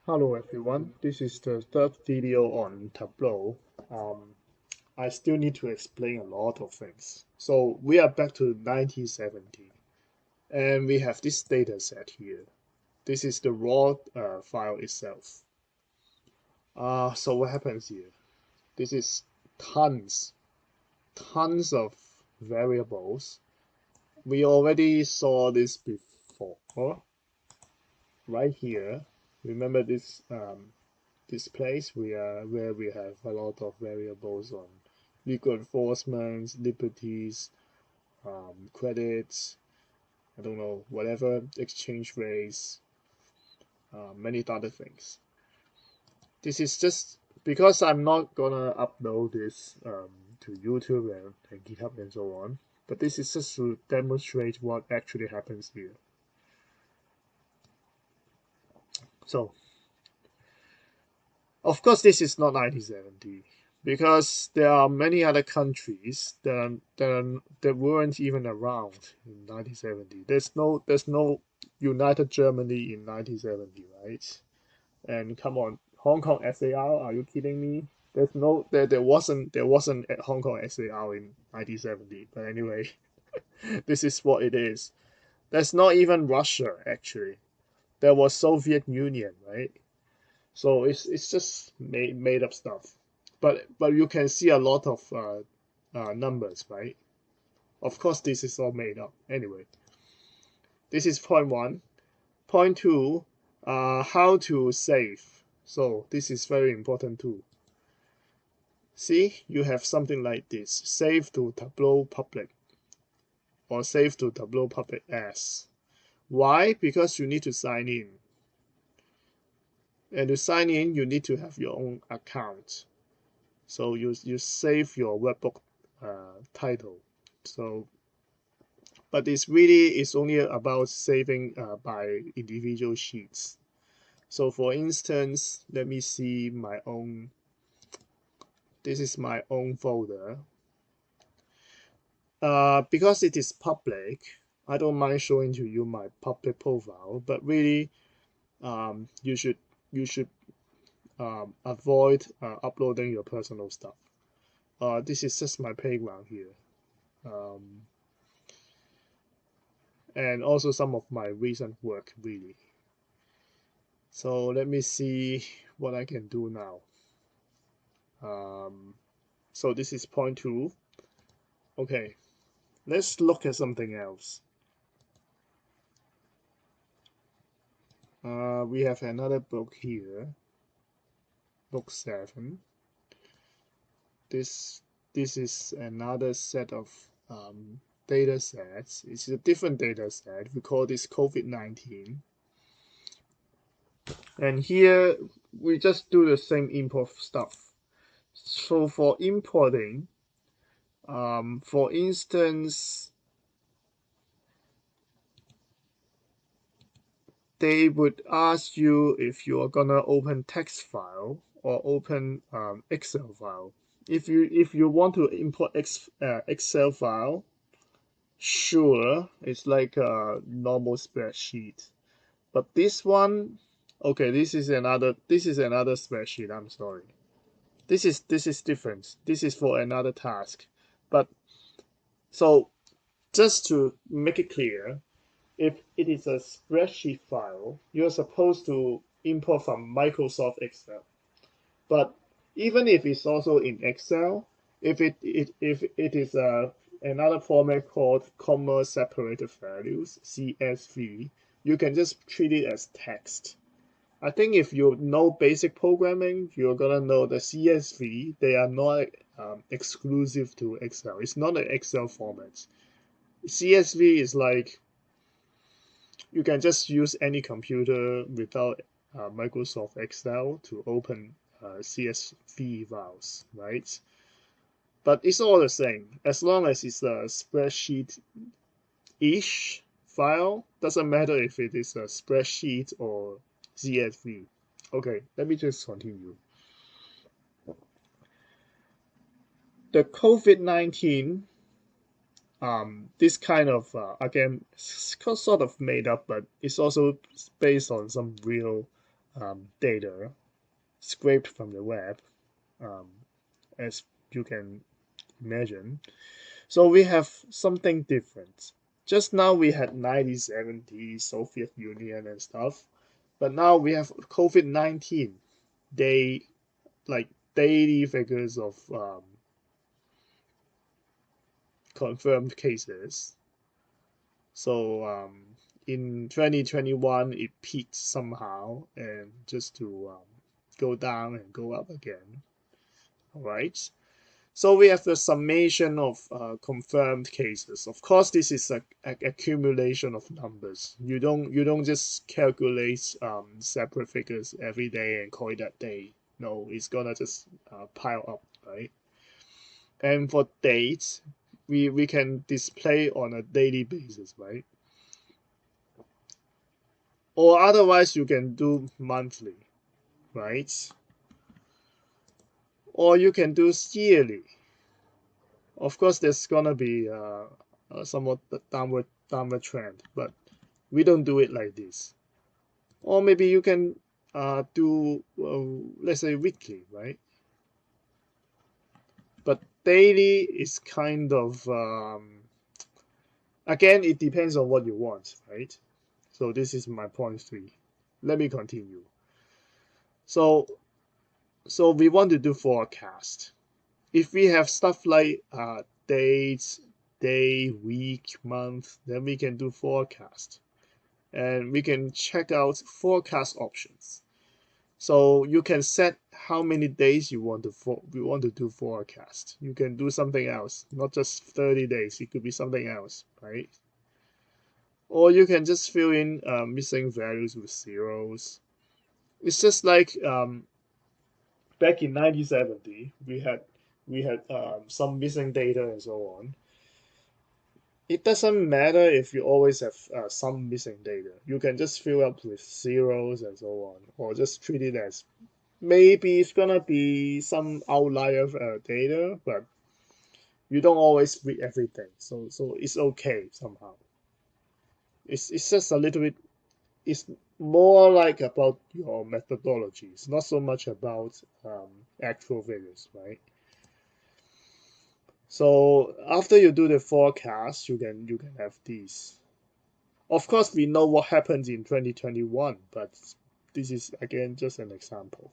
Hello everyone, this is the third video on Tableau. I still need to explain a lot of things. So we are back to 1970 and we have this data set here. This is the raw file itself. So what happens here? This is tons, tons of variables. We already saw this before, right here. Remember this place where we have a lot of variables on legal enforcement, liberties, credits, I don't know, whatever, exchange rates, many other things. This is just because I'm not gonna upload this to YouTube and GitHub and so on, but this is just to demonstrate what actually happens here. So, of course, this is not 1970 because there are many other countries that weren't even around in 1970. There's no United Germany in 1970, right? And come on, Hong Kong SAR, are you kidding me? There wasn't a Hong Kong SAR in 1970. But anyway, this is what it is. There's not even Russia actually. There was Soviet Union, right? So it's just made up stuff. But you can see a lot of numbers, right? Of course, this is all made up. Anyway, this is point one. Point two, how to save. So this is very important too. See, you have something like this. Save to Tableau public or save to Tableau public as. Why? Because you need to sign in. And to sign in, you need to have your own account. So you save your webbook title. So, but it's only about saving by individual sheets. So for instance, let me see my own. This is my own folder. Because it is public, I don't mind showing to you my public profile. But really, you should avoid uploading your personal stuff. This is just my playground here. And also some of my recent work, really. So let me see what I can do now. So this is point two. Okay, let's look at something else. We have another book here, book 7. This is another set of data sets. It's a different data set. We call this COVID-19. And here we just do the same import stuff. So for importing, for instance, they would ask you if you are gonna open text file or open Excel file. If you want to import Excel file, sure, it's like a normal spreadsheet. But this one, okay, this is another spreadsheet. I'm sorry. This is different. This is for another task. But so just to make it clear, if it is a spreadsheet file, you're supposed to import from Microsoft Excel. But even if it's also in Excel, if it is another format called comma separated values (CSV), you can just treat it as text. I think if you know basic programming, you're gonna know the CSV. They are not exclusive to Excel. It's not an Excel format. CSV is like you can just use any computer without Microsoft Excel to open CSV files, right? But it's all the same. As long as it's a spreadsheet-ish file, doesn't matter if it is a spreadsheet or CSV. Okay, let me just continue. The COVID-19, this kind of, again, sort of made up, but it's also based on some real data scraped from the web, as you can imagine. So we have something different. Just now we had 1970 Soviet Union and stuff, but now we have COVID-19. They like daily figures of confirmed cases. So in 2021, it peaked somehow and just to go down and go up again. All right. So we have the summation of confirmed cases. Of course, this is a accumulation of numbers. You don't just calculate separate figures every day and call it that day. No, it's gonna just pile up, right? And for dates, we can display on a daily basis, right? Or otherwise, you can do monthly, right? Or you can do yearly. Of course, there's gonna be somewhat downward trend, but we don't do it like this. Or maybe you can do let's say weekly, right? But daily is kind of again, it depends on what you want, right? So this is my point 3. Let me continue. So we want to do forecast. If we have stuff like dates, day, week, month, then we can do forecast. And we can check out forecast options. So you can set how many days you want to do forecast. You can do something else, not just 30 days. It could be something else, right? Or you can just fill in missing values with zeros. It's just like back in 1970, we had some missing data and so on. It doesn't matter if you always have some missing data. You can just fill up with zeros and so on, or just treat it as maybe it's gonna be some outlier data, but you don't always read everything. So it's okay somehow. It's just a little bit. It's more like about your methodology. It's not so much about actual figures, right? So after you do the forecast, you can have these. Of course, we know what happened in 2021, but this is again just an example.